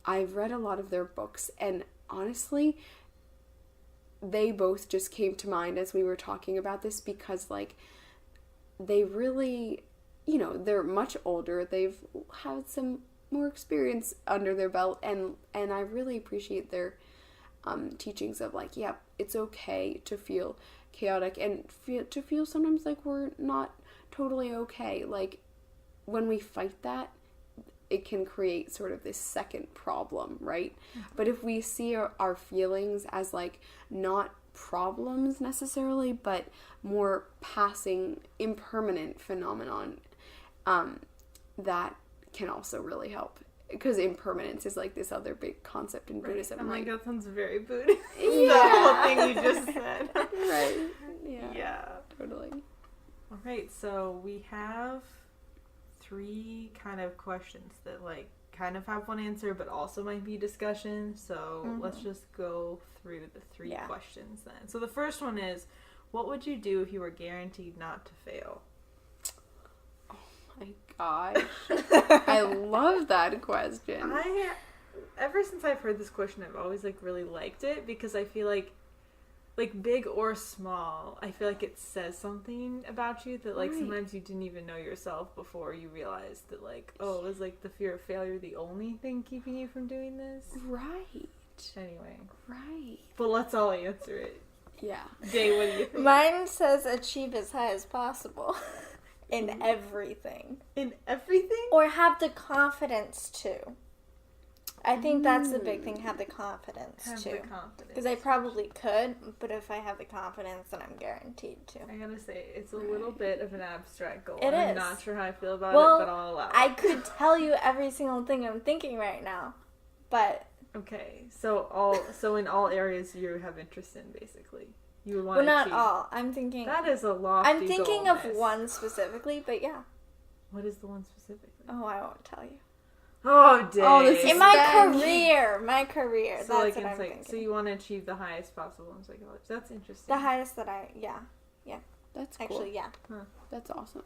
Speaker 3: I've read a lot of their books, and honestly, they both just came to mind as we were talking about this, because like they really, you know, they're much older, they've had some more experience under their belt, and I really appreciate their teachings of like, yeah, it's okay to feel chaotic and to feel sometimes like we're not totally okay. Like when we fight that, it can create sort of this second problem, right? Mm-hmm. But if we see our feelings as like not problems necessarily, but more passing, impermanent phenomenon, that can also really help. Because impermanence is like this other big concept in Buddhism.
Speaker 2: I'm
Speaker 3: like,
Speaker 2: that sounds very Buddhist.
Speaker 3: Yeah.
Speaker 2: The whole thing you just said.
Speaker 3: Right. Yeah.
Speaker 2: Yeah.
Speaker 3: Totally.
Speaker 2: All right, so we have 3 kind of questions that like kind of have one answer but also might be discussion. So let's just go through the 3 questions then. So the first one is, what would you do if you were guaranteed not to fail?
Speaker 3: My gosh. I love that question.
Speaker 2: Ever since I've heard this question, I've always like really liked it, because I feel like big or small, I feel like it says something about you that like sometimes you didn't even know yourself before you realized that like, oh, is like the fear of failure the only thing keeping you from doing this?
Speaker 3: Right.
Speaker 2: Anyway.
Speaker 3: Right.
Speaker 2: But let's all answer it.
Speaker 3: Yeah.
Speaker 2: Jay, what do you think?
Speaker 1: Mine says achieve as high as possible. In everything.
Speaker 2: In everything?
Speaker 1: Or have the confidence to. I think that's the big thing, have the confidence to. Because I probably could, but if I have the confidence, then I'm guaranteed to.
Speaker 2: I gotta say, it's a little bit of an abstract goal.
Speaker 1: It
Speaker 2: I'm
Speaker 1: is.
Speaker 2: not sure how I feel about it, but I'll allow it.
Speaker 1: I could tell you every single thing I'm thinking right now, but...
Speaker 2: Okay, so in all areas you have interest in, basically. You would want
Speaker 1: well,
Speaker 2: to
Speaker 1: not
Speaker 2: achieve.
Speaker 1: all. I'm thinking...
Speaker 2: That is a lofty
Speaker 1: I'm thinking
Speaker 2: goal,
Speaker 1: of
Speaker 2: miss.
Speaker 1: one specifically, but yeah.
Speaker 2: What is the one specifically?
Speaker 1: Oh, I won't tell you.
Speaker 2: Oh, dang.
Speaker 3: Oh, this is
Speaker 1: in my career. So
Speaker 2: that's
Speaker 1: like
Speaker 2: what I'm thinking. So you want to achieve the highest possible in psychology. That's interesting.
Speaker 1: The highest that yeah.
Speaker 3: That's cool.
Speaker 1: Actually, yeah.
Speaker 3: That's awesome.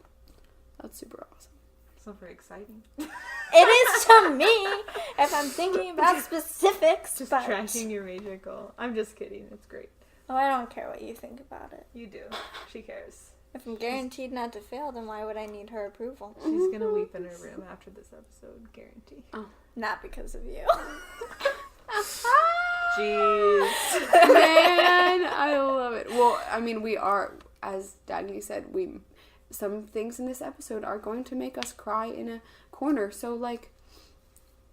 Speaker 3: That's super awesome.
Speaker 2: It's not very exciting.
Speaker 1: It is to me if I'm thinking about specifics.
Speaker 2: Just
Speaker 1: but...
Speaker 2: tracking your major goal. I'm just kidding. It's great.
Speaker 1: Oh, I don't care what you think about it.
Speaker 2: You do. She cares.
Speaker 1: If I'm guaranteed not to fail, then why would I need her approval?
Speaker 2: She's gonna weep in her room after this episode, guarantee.
Speaker 3: Oh.
Speaker 1: Not because of you.
Speaker 2: Jeez.
Speaker 3: Man, I love it. Well, I mean, we are, as Dagny said, some things in this episode are going to make us cry in a corner. So, like,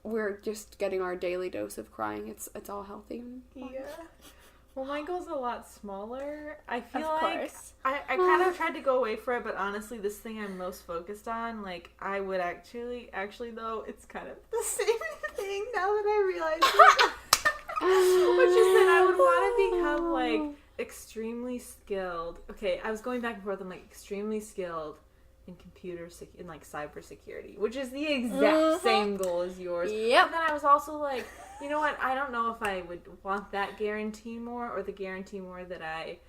Speaker 3: we're just getting our daily dose of crying. It's all healthy.
Speaker 2: Yeah. Well, my goal's a lot smaller. I feel
Speaker 1: Of
Speaker 2: like
Speaker 1: course.
Speaker 2: I kind of tried to go away for it, but honestly, this thing I'm most focused on, like, I would actually though, it's kind of the same thing now that I realize it. Which is that I would want to become, like, extremely skilled. Okay, I was going back and forth. I'm, like, extremely skilled in in, like, cybersecurity, which is the exact same goal as yours.
Speaker 1: Yep.
Speaker 2: And then I was also like, you know what? I don't know if I would want that guarantee more or the guarantee more that I,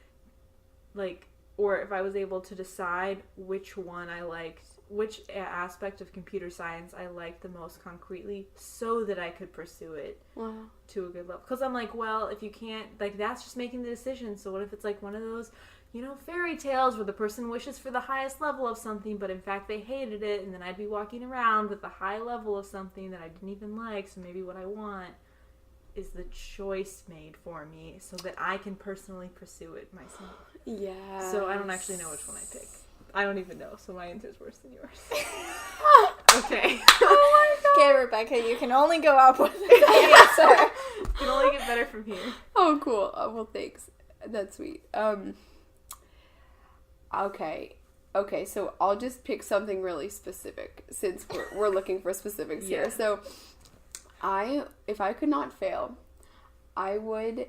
Speaker 2: like, or if I was able to decide which one I liked, which aspect of computer science I liked the most concretely so that I could pursue it to a good level. Because I'm like, well, if you can't, like, that's just making the decision. So what if it's, like, one of those, you know, fairy tales where the person wishes for the highest level of something, but in fact they hated it, and then I'd be walking around with the high level of something that I didn't even like, so maybe what I want is the choice made for me so that I can personally pursue it myself.
Speaker 3: Yeah.
Speaker 2: So I don't actually know which one I pick. I don't even know, so my answer is worse than yours. Okay.
Speaker 3: Oh my god.
Speaker 1: Okay, Rebecca, you can only go up with the answer.
Speaker 2: You can only get better from here.
Speaker 3: Oh, cool. Well, thanks. That's sweet. Okay, so I'll just pick something really specific since we're looking for specifics here. So if I could not fail, I would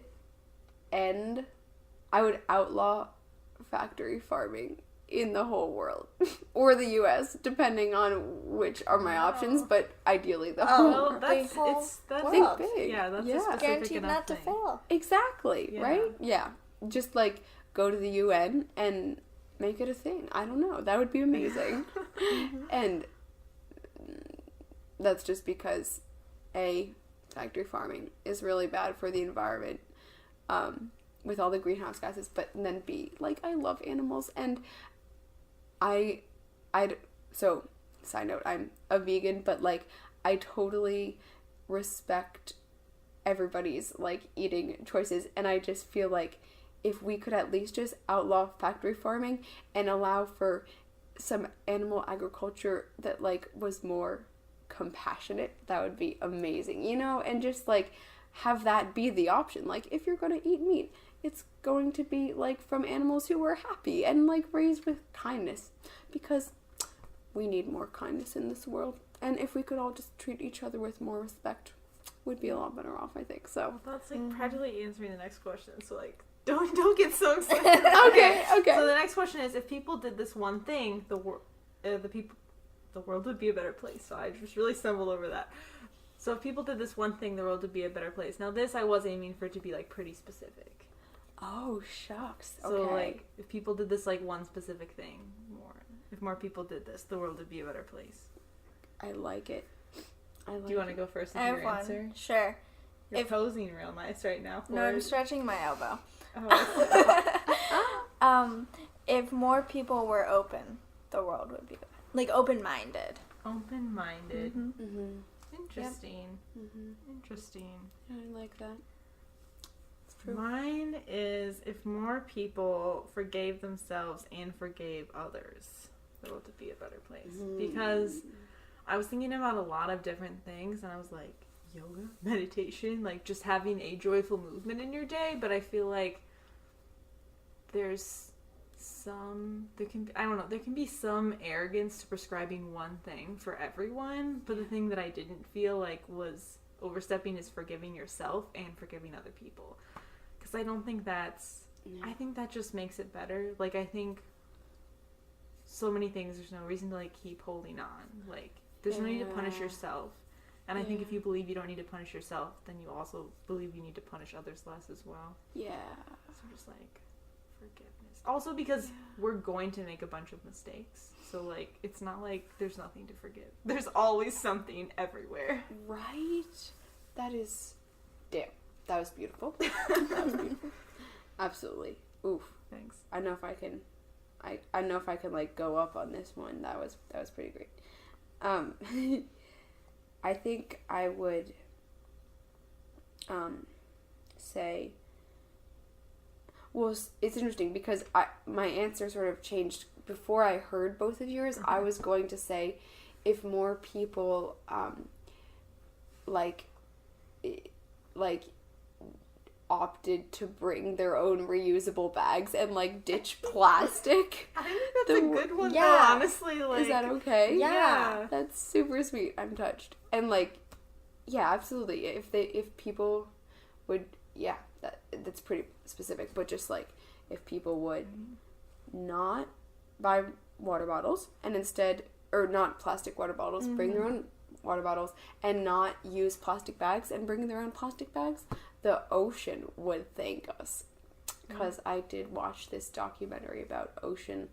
Speaker 3: outlaw factory farming in the whole world or the US, depending on which are my options, but ideally the whole world.
Speaker 2: That's
Speaker 3: Think big.
Speaker 2: Yeah, that's a
Speaker 3: Yeah.
Speaker 2: specific
Speaker 1: Guaranteed
Speaker 2: enough
Speaker 1: not to
Speaker 2: thing.
Speaker 1: fail.
Speaker 3: Exactly,
Speaker 2: Yeah.
Speaker 3: right? Yeah. Just like go to the UN and make it a thing. I don't know. That would be amazing. And that's just because factory farming is really bad for the environment with all the greenhouse gases, but then B, like, I love animals, and so side note, I'm a vegan, but like I totally respect everybody's like eating choices, and I just feel like if we could at least just outlaw factory farming and allow for some animal agriculture that like was more compassionate, that would be amazing, you know, and just like have that be the option. Like, if you're going to eat meat, it's going to be like from animals who are happy and like raised with kindness, because we need more kindness in this world, and if we could all just treat each other with more respect, we'd be a lot better off, I think. So
Speaker 2: that's like practically answering the next question, so like don't get so excited.
Speaker 3: okay.
Speaker 2: So the next question is, if people did this one thing, the world would be a better place. So I just really stumbled over that. So if people did this one thing, the world would be a better place. Now this, I was aiming for it to be like pretty specific.
Speaker 3: Oh, shucks.
Speaker 2: So like if people did this like one specific thing if more people did this, the world would be a better place.
Speaker 3: I like it.
Speaker 2: Do you want to go first with
Speaker 1: I have
Speaker 2: your
Speaker 1: one.
Speaker 2: answer?
Speaker 1: Sure.
Speaker 2: You're posing real nice right now.
Speaker 1: No, I'm stretching my elbow.
Speaker 2: Oh.
Speaker 1: If more people were open, the world would be like open-minded.
Speaker 2: Open-minded.
Speaker 3: Mm-hmm.
Speaker 2: Interesting.
Speaker 3: Yep.
Speaker 2: Interesting.
Speaker 3: I like that. It's true.
Speaker 2: Mine is, if more people forgave themselves and forgave others, the world would be a better place. Because I was thinking about a lot of different things, and I was like, yoga, meditation, like just having a joyful movement in your day, but I feel like there can be some arrogance to prescribing one thing for everyone, but the thing that I didn't feel like was overstepping is forgiving yourself and forgiving other people. Because I don't think I think that just makes it better. Like, I think so many things, there's no reason to like keep holding on. Like, there's no need to punish yourself. And I think if you believe you don't need to punish yourself, then you also believe you need to punish others less as well.
Speaker 3: Yeah.
Speaker 2: So just like Forgiveness. Also because we're going to make a bunch of mistakes. So, like, it's not like there's nothing to forgive. There's always something everywhere.
Speaker 3: Right? That is... Damn. That was beautiful. That was beautiful. Absolutely. Oof.
Speaker 2: Thanks.
Speaker 3: I don't know if I can... I don't know if I can, like, go up on this one. That was pretty great. I think I would say... Well, it's interesting because my answer sort of changed before I heard both of yours. I was going to say if more people like opted to bring their own reusable bags and like ditch plastic.
Speaker 2: I think that's a good one,
Speaker 1: yeah.
Speaker 2: though, honestly. Like,
Speaker 3: is that okay?
Speaker 1: Yeah.
Speaker 3: That's super sweet. I'm touched. And like, yeah, absolutely. If people would, yeah, that's pretty specific, but just like if people would not buy water bottles and instead, or not plastic water bottles, bring their own water bottles and not use plastic bags and bring their own plastic bags, the ocean would thank us. Because I did watch this documentary about ocean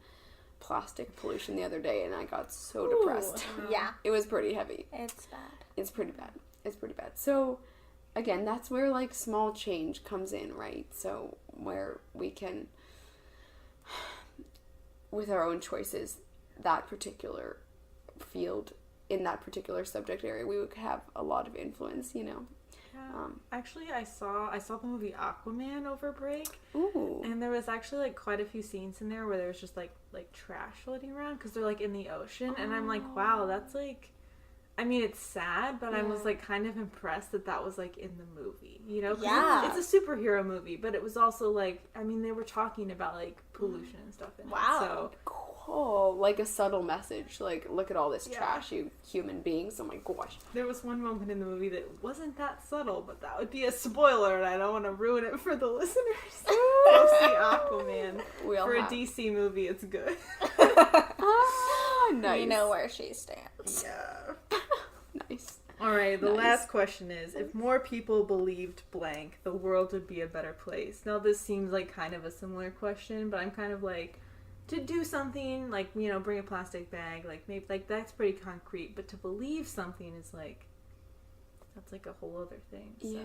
Speaker 3: plastic pollution the other day and I got so depressed.
Speaker 1: Yeah.
Speaker 3: It was pretty heavy.
Speaker 1: It's bad.
Speaker 3: It's pretty bad. So, again, that's where, like, small change comes in, right? So, where we can, with our own choices, that particular field, in that particular subject area, we would have a lot of influence, you know?
Speaker 2: Yeah. Actually, I saw the movie Aquaman over break.
Speaker 3: Ooh.
Speaker 2: And there was actually, like, quite a few scenes in there where there was just, like trash floating around because they're, like, in the ocean. And I'm like, wow, that's, like... I mean, it's sad, but I was, like, kind of impressed that was, like, in the movie, you know? 'Cause
Speaker 1: Yeah.
Speaker 2: it's a superhero movie, but it was also, like, I mean, they were talking about, like, pollution and stuff in it. So,
Speaker 3: Cool. Like a subtle message. Like, look at all this trash, you human beings. Oh my gosh.
Speaker 2: there was one moment in the movie that wasn't that subtle, but that would be a spoiler, and I don't want to ruin it for the listeners. Go see Aquaman. For a DC movie, it's good.
Speaker 3: Nice.
Speaker 1: You know where she stands.
Speaker 2: Yeah.
Speaker 3: Nice.
Speaker 2: Alright, the last question is, if more people believed blank, the world would be a better place. Now, this seems like kind of a similar question, but I'm kind of like, to do something, like, you know, bring a plastic bag, like, maybe, like, that's pretty concrete, but to believe something is, like, that's, like, a whole other thing. So.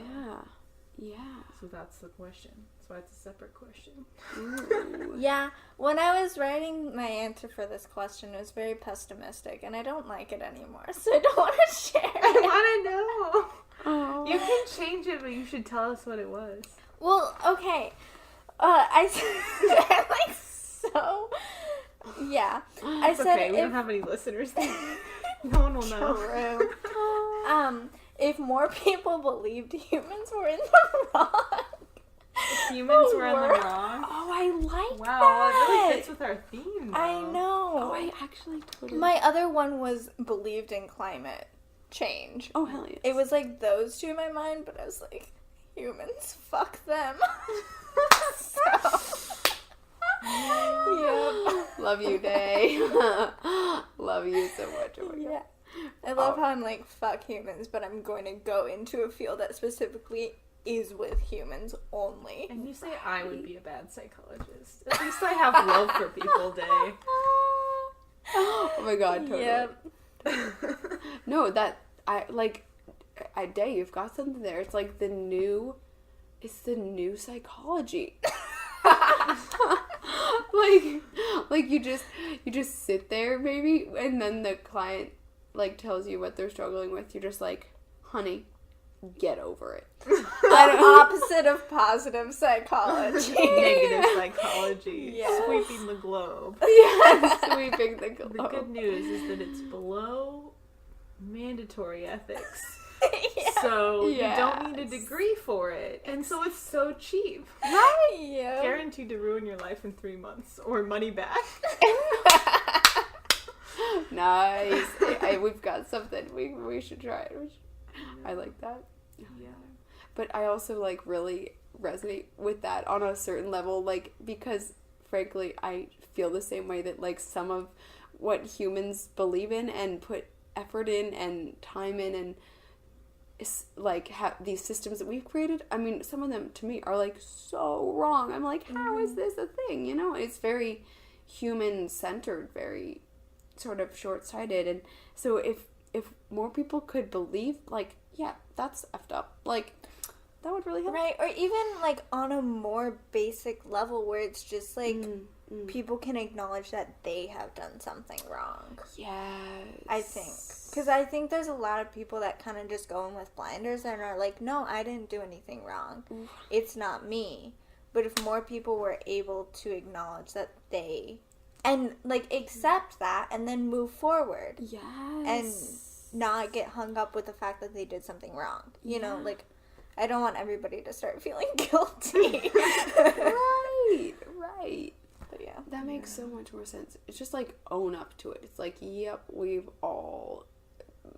Speaker 3: Yeah.
Speaker 2: So that's the question. That's why it's a separate question.
Speaker 3: Ooh.
Speaker 1: Yeah, when I was writing my answer for this question, it was very pessimistic, and I don't like it anymore, so I don't want to share it.
Speaker 2: I want to know.
Speaker 3: Oh.
Speaker 2: You can change it, but you should tell us what it was.
Speaker 1: Well, okay. I like so. Yeah, I
Speaker 2: It's
Speaker 1: said
Speaker 2: okay, we don't have any listeners. No one will know.
Speaker 1: True. If more people believed humans were in the wrong.
Speaker 2: Humans were in the wrong.
Speaker 3: Oh, I like
Speaker 2: Wow,
Speaker 3: that.
Speaker 2: it really fits with our theme, though.
Speaker 1: I know.
Speaker 3: Oh, I actually totally...
Speaker 1: My other one was believed in climate change.
Speaker 3: Oh, hell yes.
Speaker 1: It was like those two in my mind, but I was like, humans, fuck them. So, yep.
Speaker 3: Love you, Day. Love you so much. Oh my
Speaker 1: Yeah.
Speaker 3: God.
Speaker 1: I love how I'm like, fuck humans, but I'm going to go into a field that specifically is with humans only.
Speaker 2: And you say I would be a bad psychologist. At least I have love for people, Day.
Speaker 3: Oh my God, totally.
Speaker 1: Yep.
Speaker 3: No, that, Day, you've got something there. It's like the new psychology. like you just sit there maybe, and then the client like tells you what they're struggling with. You're just like, honey, get over it.
Speaker 1: The opposite of positive psychology.
Speaker 2: Negative psychology.
Speaker 1: Yeah.
Speaker 2: Sweeping the globe.
Speaker 3: Yeah, sweeping the globe.
Speaker 2: The good news is that it's below mandatory ethics.
Speaker 1: Yeah.
Speaker 2: So
Speaker 3: Yes.
Speaker 2: you don't need a degree for it. And so it's so cheap.
Speaker 1: Right? Yeah.
Speaker 2: Guaranteed to ruin your life in 3 months. Or money back.
Speaker 3: Nice. We've got something. We should try it. I like that.
Speaker 2: Yeah.
Speaker 3: But I also like really resonate with that on a certain level, like, because frankly I feel the same way that like some of what humans believe in and put effort in and time in and like these systems that we've created, I mean, some of them to me are like so wrong. I'm like, how is this a thing? You know, it's very human centered, very sort of short sighted. And so if more people could believe, like, yeah, that's effed up, like, that would really help.
Speaker 1: Right, or even like on a more basic level where it's just like people can acknowledge that they have done something wrong.
Speaker 3: Yes.
Speaker 1: I think. Because I think there's a lot of people that kind of just go in with blinders and are like, no, I didn't do anything wrong. It's not me. But if more people were able to acknowledge that they, and like accept that and then move forward.
Speaker 3: Yes.
Speaker 1: And not get hung up with the fact that they did something wrong. You know, like, I don't want everybody to start feeling guilty.
Speaker 3: Right.
Speaker 1: But yeah.
Speaker 3: That makes so much more sense. It's just like own up to it. It's like, yep, we've all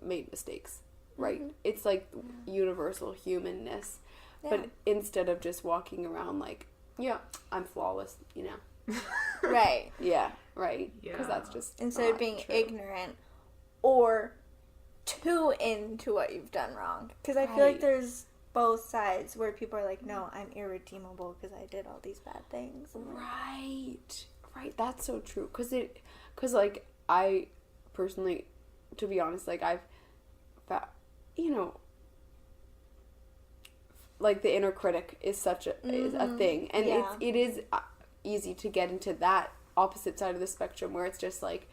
Speaker 3: made mistakes, right? It's like universal humanness.
Speaker 1: Yeah.
Speaker 3: But instead of just walking around like, yeah, I'm flawless, you know.
Speaker 1: Right.
Speaker 3: Yeah, right.
Speaker 2: Yeah.
Speaker 3: Because that's just
Speaker 1: Instead of being ignorant or too into what you've done wrong. Because I feel like there's both sides where people are like, no, I'm irredeemable because I did all these bad things.
Speaker 3: Right. That's so true. Because like, I personally, to be honest, like, I've found, you know, like, the inner critic is such a thing. And it is easy to get into that opposite side of the spectrum where it's just like,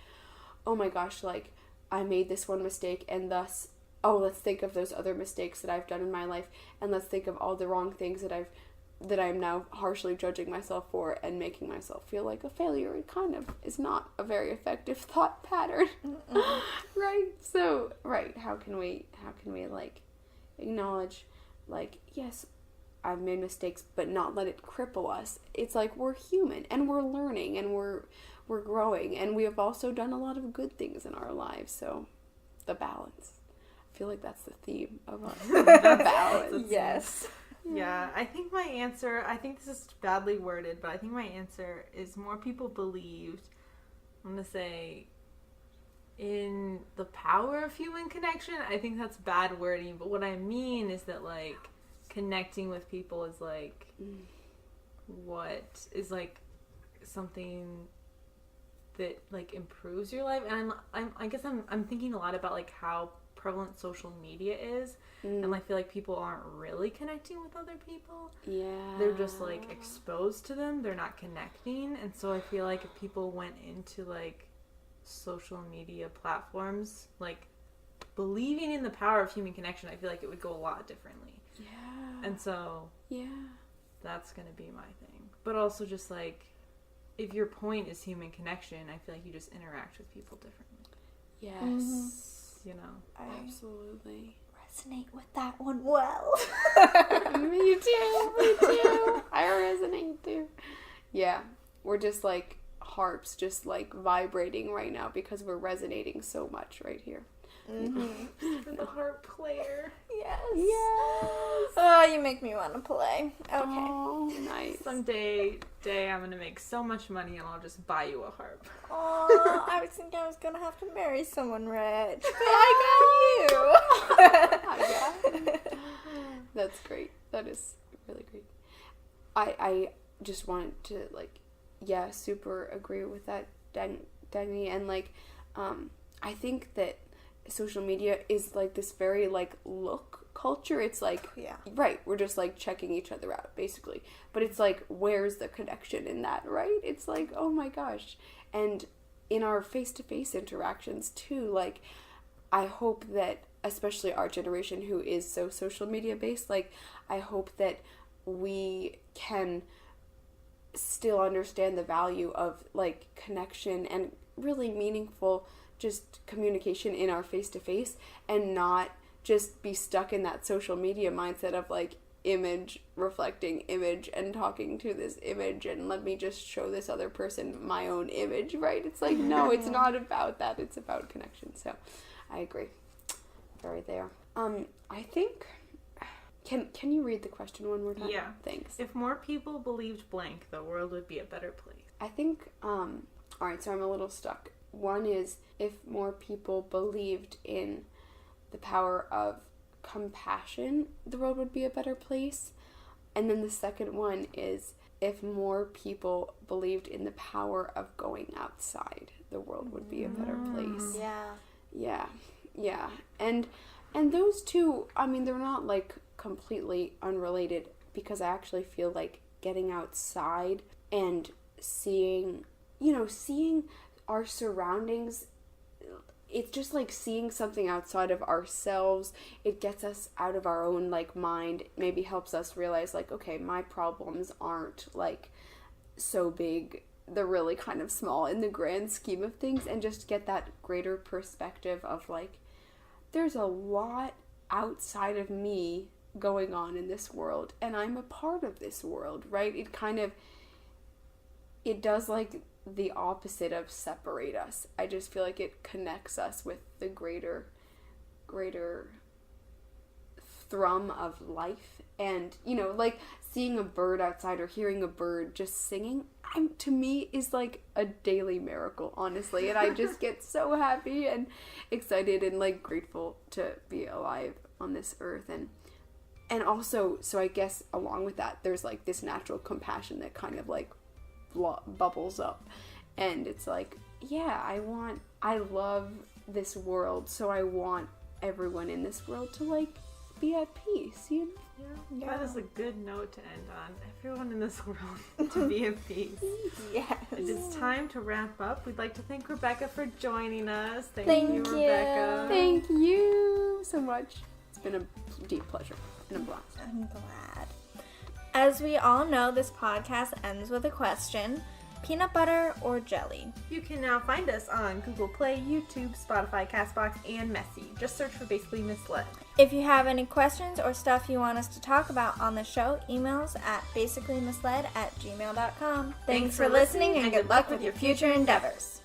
Speaker 3: oh my gosh, like, I made this one mistake and thus, oh, let's think of those other mistakes that I've done in my life, and let's think of all the wrong things that I'm now harshly judging myself for and making myself feel like a failure. It kind of is not a very effective thought pattern. Right? So, how can we like acknowledge, like, yes, I've made mistakes, but not let it cripple us. It's like, we're human and we're learning and we're growing, and we have also done a lot of good things in our lives. So, the balance. I feel like that's the theme of us. The balance.
Speaker 1: Yes.
Speaker 2: Yeah, I think my answer, I think this is badly worded, but I think my answer is more people believed, I'm going to say, in the power of human connection. I think that's bad wording, but what I mean is that, like, connecting with people is, like, what is, like, something that, like, improves your life. And I guess I'm thinking a lot about, like, how prevalent social media is, and I feel like people aren't really connecting with other people.
Speaker 3: Yeah,
Speaker 2: they're just, like, exposed to them. They're not connecting. And so I feel like if people went into, like, social media platforms, like, believing in the power of human connection, I feel like it would go a lot differently. And so that's gonna be my thing. But also just, like, if your point is human connection, I feel like you just interact with people differently.
Speaker 3: Yes.
Speaker 2: You know,
Speaker 3: absolutely
Speaker 1: resonate with that one well.
Speaker 3: Me too. I resonate too. Yeah, we're just like harps, just like vibrating right now because we're resonating so much right here.
Speaker 2: For the harp player.
Speaker 1: Yes.
Speaker 3: Yes.
Speaker 1: You make me want to play. Okay.
Speaker 3: Oh, nice.
Speaker 2: Someday I'm gonna make so much money and I'll just buy you a harp.
Speaker 1: Oh, I was thinking I was gonna have to marry someone rich, but I got you.
Speaker 3: That's great. That is really great. I just wanted to, like, super agree with that, Dagny, and, like, I think that social media is, like, this very, like, look culture. It's like, right, we're just, like, checking each other out, basically. But it's like, where's the connection in that, right? It's like, oh my gosh. And in our face-to-face interactions, too, like, I hope that, especially our generation who is so social media based, like, I hope that we can still understand the value of, like, connection and really meaningful just communication in our face-to-face, and not just be stuck in that social media mindset of, like, image reflecting image and talking to this image and let me just show this other person my own image, right? It's like, no, it's not about that. It's about connection. So I agree. Very there. I think, can you read the question one more time?
Speaker 2: Yeah.
Speaker 3: Thanks.
Speaker 2: If more people believed blank, the world would be a better place.
Speaker 3: I think, all right, so I'm a little stuck. One is, if more people believed in the power of compassion, the world would be a better place. And then the second one is if more people believed in the power of going outside, the world would be a better place. Yeah. And those two, I mean, they're not like completely unrelated, because I actually feel like getting outside and seeing our surroundings, it's just like seeing something outside of ourselves. It gets us out of our own like mind, maybe helps us realize like, okay, my problems aren't like so big, they're really kind of small in the grand scheme of things, and just get that greater perspective of like, there's a lot outside of me going on in this world, and I'm a part of this world, right? It does like the opposite of separate us. I just feel like it connects us with the greater thrum of life. And, like seeing a bird outside or hearing a bird just singing, to me is like a daily miracle, honestly. And I just get so happy and excited and like grateful to be alive on this earth. And also, so I guess along with that, there's like this natural compassion that kind of like bubbles up, and it's like, yeah, I love this world, so I want everyone in this world to like be at peace,
Speaker 2: Yeah. That is a good note to end on. Everyone in this world to be at peace.
Speaker 1: Yes.
Speaker 2: It is time to wrap up. We'd like to thank Rebecca for joining us.
Speaker 1: Thank you.
Speaker 2: Rebecca.
Speaker 3: Thank you so much. It's been a deep pleasure and a blast.
Speaker 1: I'm glad. As we all know, this podcast ends with a question: peanut butter or jelly?
Speaker 2: You can now find us on Google Play, YouTube, Spotify, CastBox, and Messy. Just search for Basically Misled.
Speaker 1: If you have any questions or stuff you want us to talk about on the show, email us at basicallymisled@gmail.com. Thanks for listening, and good luck with your future endeavors.